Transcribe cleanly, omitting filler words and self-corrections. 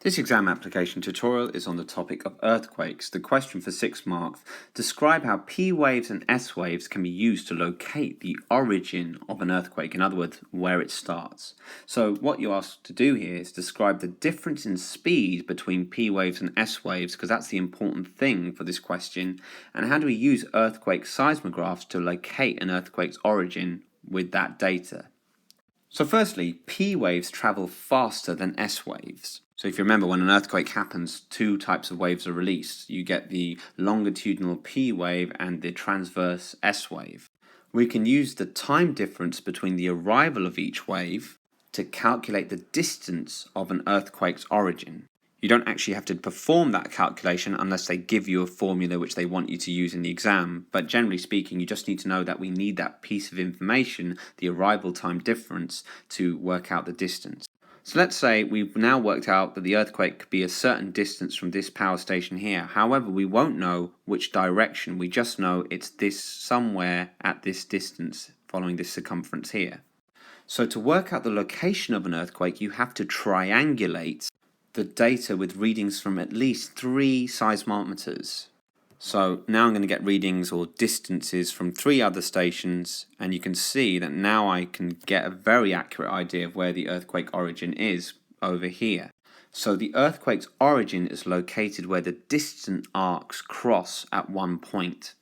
This exam application tutorial is on the topic of earthquakes. The question for 6 marks: describe how P waves and S waves can be used to locate the origin of an earthquake, in other words, where it starts. So what you're asked to do here is describe the difference in speed between P waves and S waves, because that's the important thing for this question, and how do we use earthquake seismographs to locate an earthquake's origin with that data. So firstly, P waves travel faster than S waves. So if you remember, when an earthquake happens, two types of waves are released. You get the longitudinal P wave and the transverse S wave. We can use the time difference between the arrival of each wave to calculate the distance of an earthquake's origin. You don't actually have to perform that calculation unless they give you a formula which they want you to use in the exam, but generally speaking, you just need to know that we need that piece of information, the arrival time difference, to work out the distance. So let's say we've now worked out that the earthquake could be a certain distance from this power station here. However, we won't know which direction, we just know it's this somewhere at this distance following this circumference here. So to work out the location of an earthquake, you have to triangulate the data with readings from at least 3 seismometers. So now I'm going to get readings or distances from 3 other stations, and you can see that now I can get a very accurate idea of where the earthquake origin is over here. So the earthquake's origin is located where the distant arcs cross at one point.